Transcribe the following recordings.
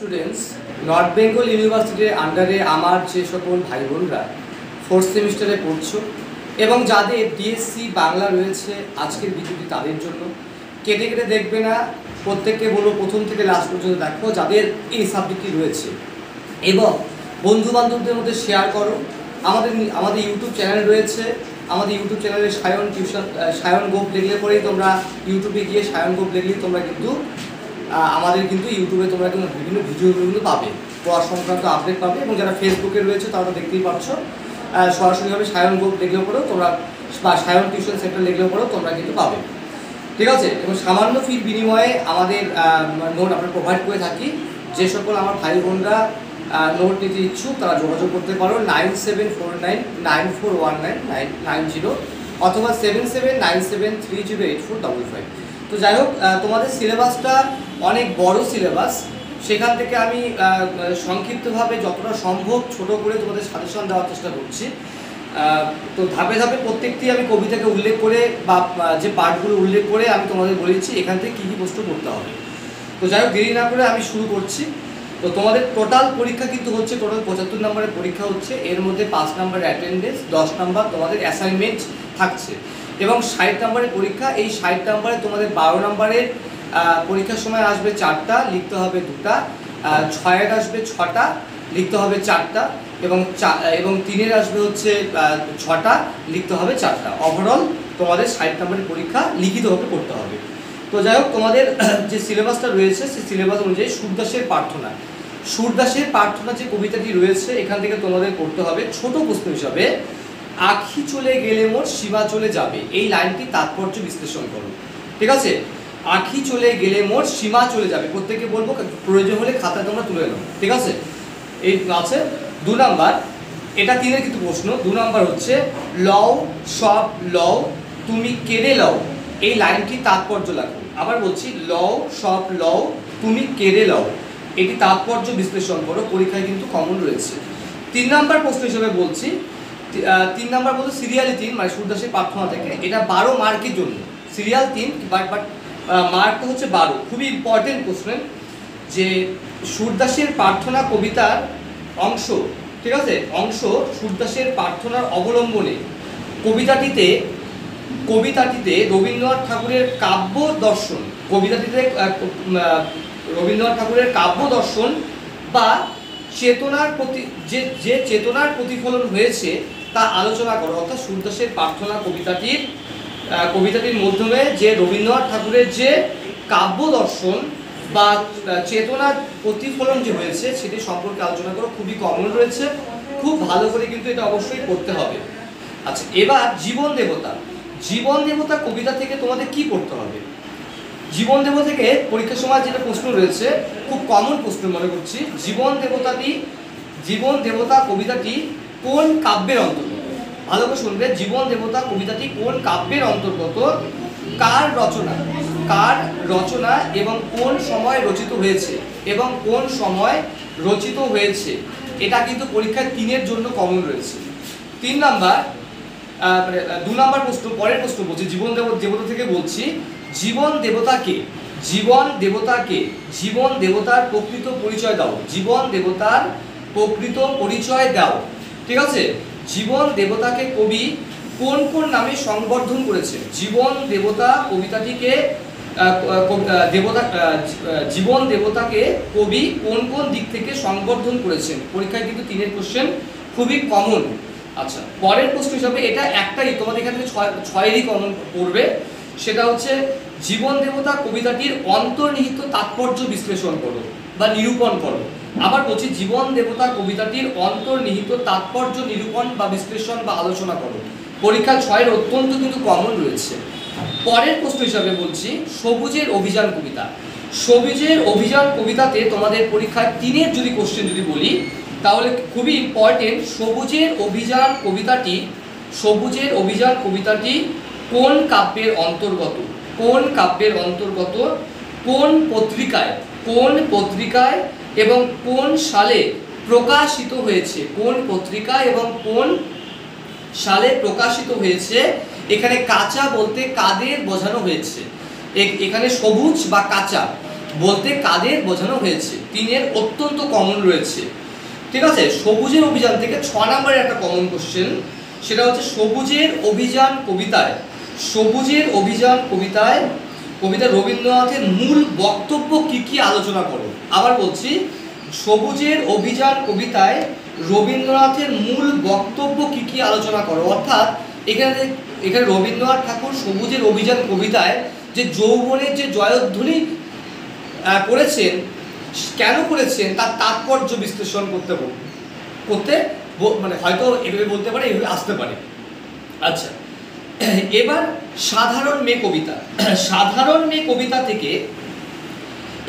Students, north Bengal ইউনিভার্সিটির আন্ডারে আমার যে সকল ভাই বোনরা ফোর্থ সেমিস্টারে পড়ছো এবং যাদের ডিএসসি বাংলা রয়েছে, আজকের ভিডিওটি তাদের জন্য। কেটে কেটে দেখবে না, প্রত্যেককে বলবো প্রথম থেকে লাস্ট পর্যন্ত দেখো যাদের এই সাবজেক্টটি রয়েছে, এবং বন্ধু বান্ধবদের মধ্যে শেয়ার করো। আমাদের ইউটিউব চ্যানেল রয়েছে, আমাদের ইউটিউব চ্যানেলে সায়ন গোপ দেখলে পরেই তোমরা ইউটিউবে গিয়ে সায়ন গোপ দেখলেই তোমরা কিন্তু আমাদের কিন্তু ইউটিউবে তোমরা কিন্তু বিভিন্ন ভিডিওগুলো কিন্তু পাবে, পড়া সংক্রান্ত আপডেট পাবে। এবং যারা ফেসবুকে রয়েছে তারা তো দেখতেই পাচ্ছ, সরাসরিভাবে সায়ন গ্রুপ দেখলেও পরেও তোমরা বা সায়ন টিউশন সেন্টার দেখলেও পরেও তোমরা কিন্তু পাবে, ঠিক আছে। এবং সামান্য ফির বিনিময়ে আমাদের নোট আমরা প্রোভাইড করে থাকি। যে সকল আমার ভাই বোনরা নোট নিতে ইচ্ছুক তারা যোগাযোগ করতে পারো 9749941990 অথবা 7797308455। তো যাই হোক, তোমাদের সিলেবাসটা অনেক বড় সিলেবাস, সেখান থেকে আমি সংক্ষিপ্তভাবে যতটা সম্ভব ছোট করে তোমাদের সাজেশন দেওয়ার চেষ্টা করছি। তো ধাপে ধাপে প্রত্যেকটি আমি কবিতাকে উল্লেখ করে বা যে পার্টগুলো উল্লেখ করে আমি তোমাদের বলেছি এখান থেকে কী কী প্রশ্ন করতে হবে। তো যাই হোক, দেরি না করে আমি শুরু করছি। তো তোমাদের টোটাল পরীক্ষা কিন্তু হচ্ছে, টোটাল 75 নম্বরের পরীক্ষা হচ্ছে। এর মধ্যে 5 নম্বর অ্যাটেন্ডেন্স, 10 নম্বর তোমাদের অ্যাসাইনমেন্ট থাকছে এবং 60 নম্বরের পরীক্ষা। এই 60 নম্বরে তোমাদের 12 নম্বরের পরীক্ষার সময় আসবে 4টা, লিখতে হবে 2টা, 6-এর আসবে 6টা, লিখতে হবে 4টা, এবং 3-এর আসবে হচ্ছে 6টা, লিখতে হবে 4টা। ওভারঅল তোমাদের 60 নম্বরের পরীক্ষা লিখিতভাবে করতে হবে। তো যাই হোক, তোমাদের যে সিলেবাসটা রয়েছে সেই সিলেবাস অনুযায়ী সুরদাসের প্রার্থনা যে কবিতাটি রয়েছে এখান থেকে তোমাদের করতে হবে ছোট প্রশ্ন হিসাবে, আখি চলে গেলে মোর সীমা চলে যাবে, এই লাইনটি তাৎপর্য বিশ্লেষণ করো, ঠিক আছে। আখি চলে গেলে মোর সীমা চলে যাবে, প্রত্যেকে বলবো, প্রয়োজন হলে খাতায় তোমরা তুলে নাও, ঠিক আছে। এই আছে 2 নাম্বার, এটা 3-এর কিন্তু প্রশ্ন। 2 নাম্বার হচ্ছে লও সব লও তুমি কেড়ে লও, এই লাইনটি তাৎপর্য লাগবে। আবার বলছি, লও সব লও তুমি কেড়ে লও, এটি তাৎপর্য বিশ্লেষণ করো, পরীক্ষায় কিন্তু কমন রয়েছে। 3 নাম্বার প্রশ্ন হিসেবে বলছি, 3 নাম্বার বলতে সিরিয়ালি 3 মানে সুরদাসের প্রার্থনা থেকে, এটা 12 মার্কের জন্য। সিরিয়াল 3 বাট মার্কটা হচ্ছে 12। খুবই ইম্পর্টেন্ট কোশ্চেন, যে সুরদাসের প্রার্থনা কবিতার অংশ, ঠিক আছে, অংশ সুরদাসের প্রার্থনার অবলম্বনে কবিতাটিতে রবীন্দ্রনাথ ঠাকুরের কাব্য দর্শন, রবীন্দ্রনাথ ঠাকুরের কাব্য দর্শন বা চেতনার প্রতি যে চেতনার প্রতিফলন হয়েছে তা আলোচনা করো। অর্থাৎ সুরদাসের প্রার্থনা কবিতাটির মাধ্যমে যে রবীন্দ্রনাথ ঠাকুরের যে কাব্য দর্শন বা চেতনার প্রতিফলন যে হয়েছে সেটি সম্পর্কে আলোচনা করো। খুবই কমন রয়েছে, খুব ভালো করে কিন্তু এটা অবশ্যই করতে হবে। আচ্ছা, এবার জীবন দেবতা কবিতা থেকে তোমাদের কি পড়তে হবে? জীবন দেবতা থেকে পরীক্ষার সময় যেটা প্রশ্ন রয়েছে, খুব কমন প্রশ্ন মনে করছি, জীবন দেবতা কবিতাটি কোন কাব্যের অন্তর্গত? ভালো করে শুনবে, জীবন দেবতা কবিতাটি কোন কাব্যের অন্তর্গত, কার রচনা এবং কোন সময় রচিত হয়েছে, এটা কিন্তু পরীক্ষায় 3-এর জন্য কমন রয়েছে। 3 নাম্বার 2 নাম্বার প্রশ্ন, পরের প্রশ্ন বলছি, জীবন দেবতা থেকে বলছি, জীবন দেবতার প্রকৃত পরিচয় দাও, ঠিক আছে। জীবন দেবতাকে কবি কোন কোন নামে সংবর্ধন করেছেন? জীবন দেবতাকে কবি কোন কোন দিক থেকে সংবর্ধন করেছেন? পরীক্ষায় কিন্তু 3-এর কোশ্চেন, খুবই কমন। আচ্ছা, পরের প্রশ্ন হিসাবে এটা একটাই, তোমাদের এখান থেকে 6-এরই কমন পড়বে, সেটা হচ্ছে জীবন দেবতা কবিতাটির অন্তর্নিহিত তাৎপর্য বিশ্লেষণ করো বা নিরূপণ করো। আবার বলছি, জীবন দেবতা কবিতাটির অন্তর্নিহিত তাৎপর্য নিরূপণ বা বিশ্লেষণ বা আলোচনা করো। পরীক্ষা 6-এর অত্যন্ত কিন্তু কমন রয়েছে। পরের প্রশ্ন হিসাবে বলছি সবুজের অভিযান কবিতাতে তোমাদের পরীক্ষায় 3-এর যদি কোশ্চেন যদি বলি তাহলে খুবই ইম্পর্টেন্ট, সবুজের অভিযান কবিতাটি কোন কাব্যের অন্তর্গত, কোন পত্রিকায় এবং কোন সালে প্রকাশিত হয়েছে, এখানে কাঁচা বলতে কাদের বোঝানো হয়েছে? এখানে সবুজ বা কাঁচা বলতে কাদের বোঝানো হয়েছে? 3-এর অত্যন্ত কমন রয়েছে, ঠিক আছে। সবুজের অভিযান থেকে 6 নম্বরের একটা কমন কোশ্চেন, সেটা হচ্ছে সবুজের অভিযান কবিতায়, সবুজের অভিযান কবিতায় কবিতা রবীন্দ্রনাথের মূল বক্তব্য কি কি আলোচনা করো। আবার বলছি, সবুজের অভিযান কবিতায় রবীন্দ্রনাথের মূল বক্তব্য কি কি আলোচনা করো। অর্থাৎ এখানে এখানে রবীন্দ্রনাথ ঠাকুর সবুজের অভিযান কবিতায় যে যৌবনের যে জয়ধ্বনি করেছেন, কেন করেছেন তার তাৎপর্য বিশ্লেষণ করতে মানে হয়তো এভাবে বলতে পারে, এভাবে আসতে পারে। আচ্ছা, এবার সাধারণ মেয়ে কবিতা, সাধারণ মেয়ে কবিতা থেকে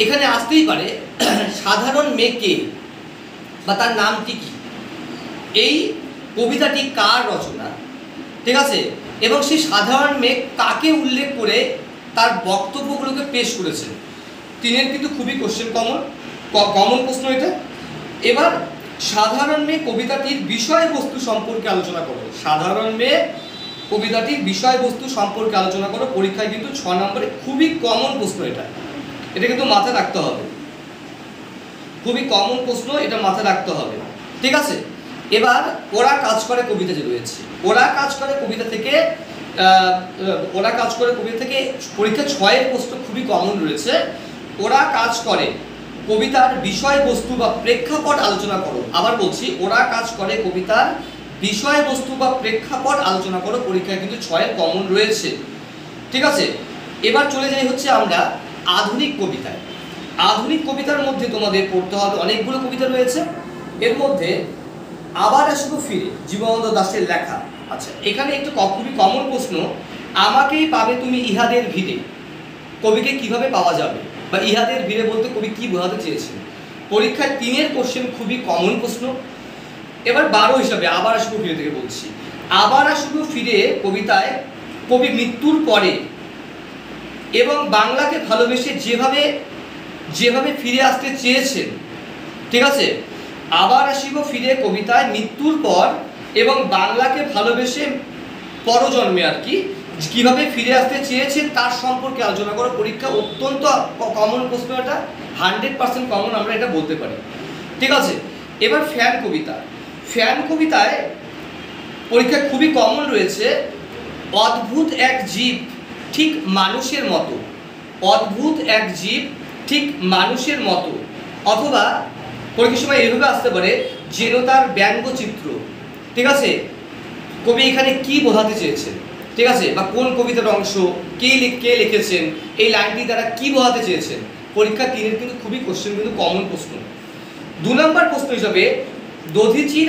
এখানে আসতেই পারে সাধারণ মেয়ে কে বা তার নামটি কি, এই কবিতাটি কার রচনা, ঠিক আছে, এবং সেই সাধারণ মেয়ে কাকে উল্লেখ করে তার বক্তব্যগুলোকে পেশ করেছে। 3-এর কিন্তু খুবই কোশ্চেন কমন প্রশ্ন এটা। এবার সাধারণ মেয়ে কবিতাটির বিষয়বস্তু সম্পর্কে আলোচনা করো। সাধারণ মেয়ে কবিতাটির বিষয়বস্তু সম্পর্কে আলোচনা করো। পরীক্ষায় কিন্তু 6 নম্বরে খুবই কমন প্রশ্ন এটা, এটা কিন্তু মাথায় রাখতে হবে, খুবই কমন প্রশ্ন, এটা মাথায় রাখতে হবে, ঠিক আছে। এবার ওরা কাজ করে কবিতা যে রয়েছে, ওরা কাজ করে কবিতা থেকে ওরা কাজ করে কবিতা থেকে পরীক্ষা 6-এর প্রশ্ন খুবই কমন রয়েছে। ওরা কাজ করে কবিতার বিষয়বস্তু বা প্রেক্ষাপট আলোচনা করো। আবার বলছি, ওরা কাজ করে কবিতার বিষয়বস্তু বা প্রেক্ষাপট আলোচনা করো। পরীক্ষায় কিন্তু 6-এর কমন রয়েছে, ঠিক আছে। এবার চলে যাই হচ্ছে আমরা আধুনিক কবিতায়। আধুনিক কবিতার মধ্যে তোমাদের পড়তে হবে অনেকগুলো কবিতা রয়েছে, এর মধ্যে আবার আসবো ফিরে জীবনানন্দ দাশের লেখা। আচ্ছা, এখানে একটু খুবই কমন প্রশ্ন, আমাকেই পাবে তুমি ইহাদের ভিড়ে, কবিকে কিভাবে পাওয়া যাবে বা ইহাদের ভিড়ে বলতে কবি কি বোঝাতে চেয়েছেন। পরীক্ষায় 3-এর কোশ্চেন খুবই কমন প্রশ্ন। এবার 12 হিসাবে আবার আসবো ফিরে থেকে বলছি, আবার আসবো ফিরে কবিতায় কবি মৃত্যুর পরে এবং বাংলাকে ভালোবেসে যেভাবে যেভাবে ফিরে আসতে চেয়েছেন, ঠিক আছে। আবার আসিব ফিরে কবিতায় মৃত্যুর পর এবং বাংলাকে ভালোবেসে পরজন্মে আর কি কিভাবে ফিরে আসতে চেয়েছেন তার সম্পর্কে আলোচনা করো। পরীক্ষা অত্যন্ত কমন প্রশ্ন, এটা 100% কমন আমরা এটা বলতে পারি, ঠিক আছে। এবার ফ্যান কবিতা, ফ্যান কবিতায় পরীক্ষা খুবই কমন রয়েছে, অদ্ভুত এক জীব ঠিক মানুষের মতো, অদ্ভুত এক জীব ঠিক মানুষের মতো, অথবা পরীক্ষার সময় এভাবে আসতে পারে যেন তার ব্যঙ্গচিত্র, ঠিক আছে। কবি এখানে কি বোঝাতে চেয়েছেন, ঠিক আছে, বা কোন কবিতার অংশ, কে লিখেছেন, এই লাইনটি দ্বারা কি বোঝাতে চেয়েছেন। পরীক্ষা 3-এর কিন্তু খুবই কোশ্চেন কিন্তু কমন প্রশ্ন। 2 নম্বর প্রশ্ন হিসাবে দধিচির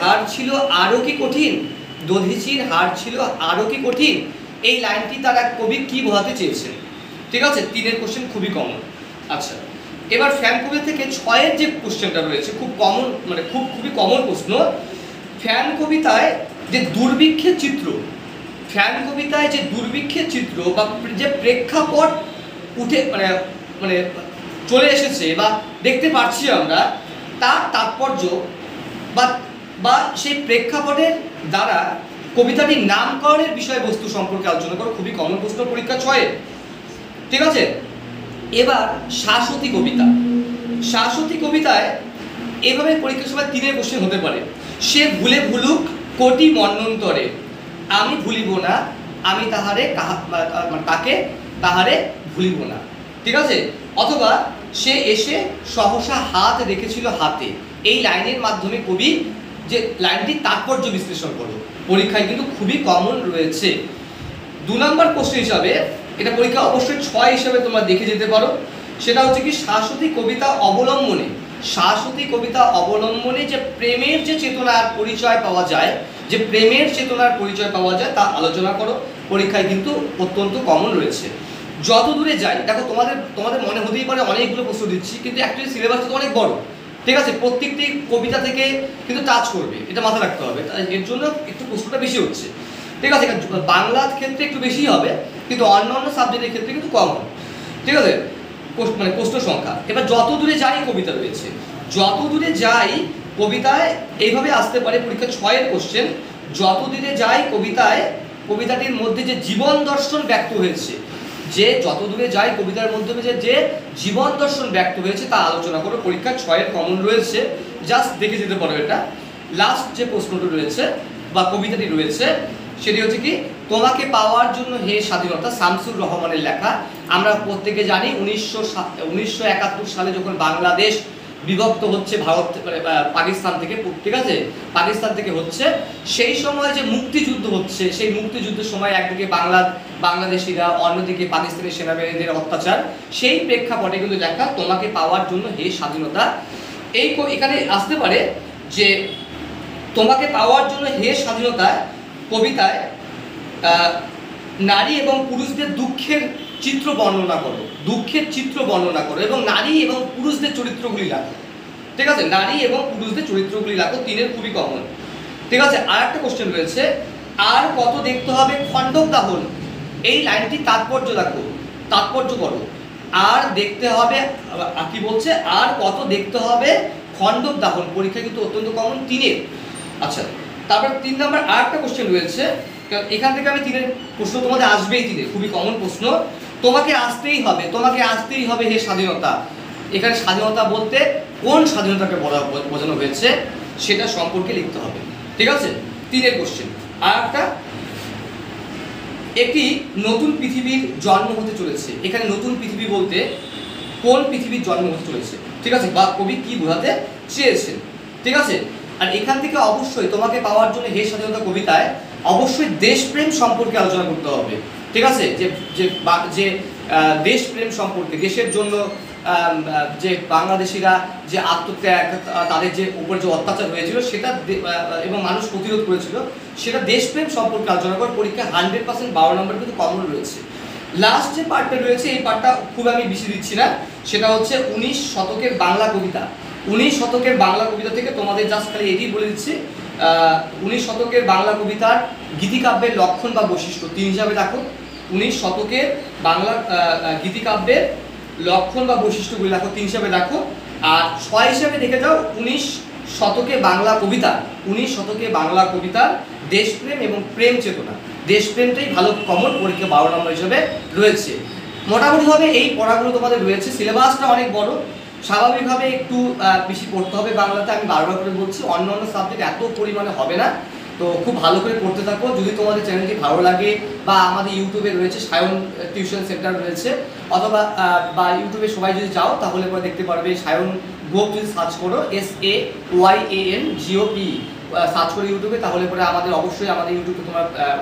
হার ছিল আরও কি কঠিন, দধিচির হার ছিল আরও কি কঠিন, এই লাইনটি দ্বারা কবি কি বোঝাতে চেয়েছেন, ঠিক আছে। 3-এর কোশ্চেন খুবই কমন। আচ্ছা, এবার ফ্যান কবিতা থেকে 6-এর যে কোশ্চেনটা রয়েছে খুব কমন, মানে খুবই কমন প্রশ্ন। ফ্যান কবিতায় যে দুর্ভিক্ষের চিত্র, ফ্যান কবিতায় যে দুর্ভিক্ষের চিত্র বা যে প্রেক্ষাপট উঠে মানে চলে এসেছে বা দেখতে পাচ্ছি আমরা, তার তাৎপর্য বা সেই প্রেক্ষাপটের দ্বারা কবিতাটির নামকরণের বিষয়বস্তু সম্পর্কে আলোচনা করো। খুবই কমন প্রশ্ন পরীক্ষা 6-এ, ঠিক আছে। এবার শাশ্বতী কবিতা, শাশ্বতী কবিতায় এভাবে পরীক্ষার সময় 3-এর কোশ্চেন হতে পারে, সে ভুলে ভুলুক কোটি মন্বন্তরে আমি ভুলিব না, আমি তাকে তাহারে ভুলিব না, ঠিক আছে। অথবা সে এসে সহসা হাত রেখেছিল হাতে, এই লাইনের মাধ্যমে কবি যে লাইনটির তাৎপর্য বিশ্লেষণ করো। পরীক্ষায় কিন্তু খুবই কমন রয়েছে। 2 নম্বর কোশ্চেন হিসাবে, এটা পরীক্ষা অবশ্যই 6 হিসাবে তোমরা দেখে যেতে পারো, সেটা হচ্ছে কি শাশ্বতী কবিতা অবলম্বনে, শাশ্বতী কবিতা অবলম্বনে যে প্রেমের যে চেতনার পরিচয় পাওয়া যায়, যে প্রেমের চেতনার পরিচয় পাওয়া যায় তা আলোচনা করো। পরীক্ষায় কিন্তু অত্যন্ত কমন রয়েছে। যত দূরে যাই, দেখো তোমাদের মনে হতেই পারে অনেকগুলো প্রশ্ন দিচ্ছি, কিন্তু অ্যাকচুয়ালি সিলেবাসটা তো অনেক বড়, ঠিক আছে। প্রত্যেকটি কবিতা থেকে কিন্তু টাচ করবে, এটা মাথায় রাখতে হবে, এর জন্য একটু প্রশ্নটা বেশি হচ্ছে, ঠিক আছে। বাংলার ক্ষেত্রে একটু বেশি হবে, কিন্তু অন্যান্য সাবজেক্টের ক্ষেত্রে কিন্তু কম হবে, ঠিক আছে, মানে প্রশ্ন সংখ্যা। এবার যত দূরে যাই কবিতা রয়েছে, যত দূরে যাই কবিতায় এইভাবে আসতে পারে পরীক্ষা 6-এর কোশ্চেন। যত দূরে যাই কবিতাটির মধ্যে যে জীবন দর্শন ব্যক্ত হয়েছে, যে যত দূরে যায় কবিতার মাধ্যমে যে জীবন দর্শন ব্যক্ত হয়েছে তা আলোচনা করো। পরীক্ষা 6-এর কমন রয়েছে, জাস্ট দেখে যেতে পারো। এটা লাস্ট যে প্রশ্নটি রয়েছে বা কবিতাটি রয়েছে সেটি হচ্ছে কি, তোমাকে পাওয়ার জন্য হে স্বাধীনতা, শামসুর রহমানের লেখা। আমরা প্রত্যেকে জানি 1971 সালে যখন বাংলাদেশ বিভক্ত হচ্ছে ভারত পাকিস্তান থেকে, ঠিক আছে, পাকিস্তান থেকে হচ্ছে, সেই সময় যে মুক্তিযুদ্ধ হচ্ছে, সেই মুক্তিযুদ্ধের সময় একদিকে বাংলাদেশিরা, অন্যদিকে পাকিস্তানি সেনাবাহিনীদের অত্যাচার, সেই প্রেক্ষাপটে কিন্তু লেখা তোমাকে পাওয়ার জন্য হে স্বাধীনতা। এখানে আসতে পারে যে তোমাকে পাওয়ার জন্য হে স্বাধীনতা কবিতায় নারী এবং পুরুষদের দুঃখের চিত্র বর্ণনা করো, দুঃখের চিত্র বর্ণনা করো এবং নারী এবং পুরুষদের চরিত্রগুলি রাখো। ঠিক আছে, নারী এবং পুরুষদের চরিত্রগুলি রাখো। 3-এর খুবই কমন। ঠিক আছে, আর একটা কোশ্চেন রয়েছে, আর কত দেখতে হবে খণ্ডক দাহন, এই লাইনটি তাৎপর্য রাখো, তাৎপর্য করো। আর দেখতে হবে, কি বলছে, আর কত দেখতে হবে খণ্ডক দাহন, পরীক্ষা কিন্তু অত্যন্ত কমন 3-এর। আচ্ছা, তারপর 3 নম্বর আর একটা কোশ্চেন রয়েছে, এখান থেকে আমি 3-এর প্রশ্ন তোমাদের আসবেই, 3-এর খুবই কমন প্রশ্ন। তোমাকে আসতেই হবে, তোমাকে আসতেই হবে হে স্বাধীনতা। এখানে স্বাধীনতা বলতে কোন স্বাধীনতাকে বোঝানো হয়েছে সেটা সম্পর্কে লিখতে হবে। ঠিক আছে, 3-এর কোশ্চেন। আর একটা, একটি নতুন পৃথিবীর জন্ম হতে চলেছে। এখানে নতুন পৃথিবী বলতে কোন পৃথিবীর জন্ম হতে চলেছে, ঠিক আছে, বা কবি কি বোঝাতে চেয়েছেন। ঠিক আছে, আর এখান থেকে অবশ্যই তোমাকে পাওয়ার জন্য হে স্বাধীনতা কবিতায় অবশ্যই দেশপ্রেম সম্পর্কে আলোচনা করতে হবে। ঠিক আছে, যে দেশপ্রেম সম্পর্কে, দেশের জন্য যে বাংলাদেশিরা যে আত্মত্যাগ, তাদের যে উপর যে অত্যাচার হয়েছিল সেটা এবং মানুষ প্রতিরোধ করেছিল, সেটা দেশপ্রেম সম্পর্কে আলোচনা করে। পরীক্ষা 100% 12 নম্বর কিন্তু কমন রয়েছে। লাস্ট যে পার্টটা রয়েছে, এই পার্টটা খুব আমি বেশি দিচ্ছি না, সেটা হচ্ছে 19 শতকের বাংলা কবিতা। 19 শতকের বাংলা কবিতা থেকে তোমাদের জাস্ট খালি এটি বলে দিচ্ছি, 19 শতকের বাংলা কবিতার গীতিকাব্যের লক্ষণ বা বৈশিষ্ট্য 3 হিসাবে রাখো। 19 শতকের বাংলা গীতিকাব্যের লক্ষণ বা বৈশিষ্ট্যগুলি রাখো, 3 হিসাবে রাখো। আর 6 হিসাবে দেখে যাও 19 শতকে বাংলা কবিতা, 19 শতকে বাংলা কবিতার দেশপ্রেম এবং প্রেম চেতনা। দেশপ্রেমটাই ভালো কমন, পরীক্ষা 12 নম্বর হিসাবে রয়েছে। মোটামুটিভাবে এই পড়াগুলো তোমাদের রয়েছে। সিলেবাসটা অনেক বড়, স্বাভাবিকভাবে একটু বেশি পড়তে হবে বাংলাতে। আমি বারবার করে বলছি, অন্য অন্য সাবজেক্ট এত পরিমাণে হবে না, তো খুব ভালো করে পড়তে থাকো। যদি তোমাদের চ্যানেলটি ভালো লাগে বা আমাদের ইউটিউবে রয়েছে সায়ন টিউশন সেন্টার রয়েছে, অথবা বা ইউটিউবে সবাই যদি যাও তাহলে পরে দেখতে পারবে সায়ন গোপ, যদি সার্চ করো SAYANGOP সার্চ করে ইউটিউবে, তাহলে পরে আমাদের অবশ্যই আমাদের ইউটিউবে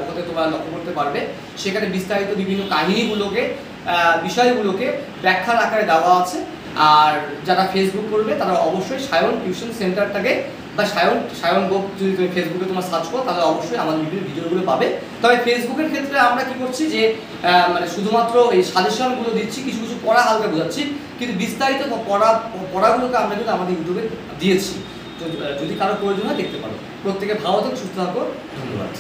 ওখানে তোমরা লক্ষ্য করতে পারবে। সেখানে বিস্তারিত বিভিন্ন কাহিনীগুলোকে, বিষয়গুলোকে ব্যাখ্যার আকারে দেওয়া আছে। আর যারা ফেসবুক করবে তারা অবশ্যই সায়ন টিউশন সেন্টারটাকে বা সায়ন গোপ যদি তুমি ফেসবুকে তোমার সার্চ করো তাহলে অবশ্যই আমাদের বিভিন্ন ভিডিওগুলো পাবে। তবে ফেসবুকের ক্ষেত্রে আমরা কি করছি যে মানে শুধুমাত্র এই সাজেশনগুলো দিচ্ছি, কিছু কিছু পড়া হালকা বোঝাচ্ছি, কিন্তু বিস্তারিত পড়াগুলোকে আমরা কিন্তু আমাদের ইউটিউবে দিয়েছি। যদি কারো প্রয়োজন হয় দেখতে পারো। প্রত্যেকে ভালো থাকো, সুস্থ থাকো, ধন্যবাদ।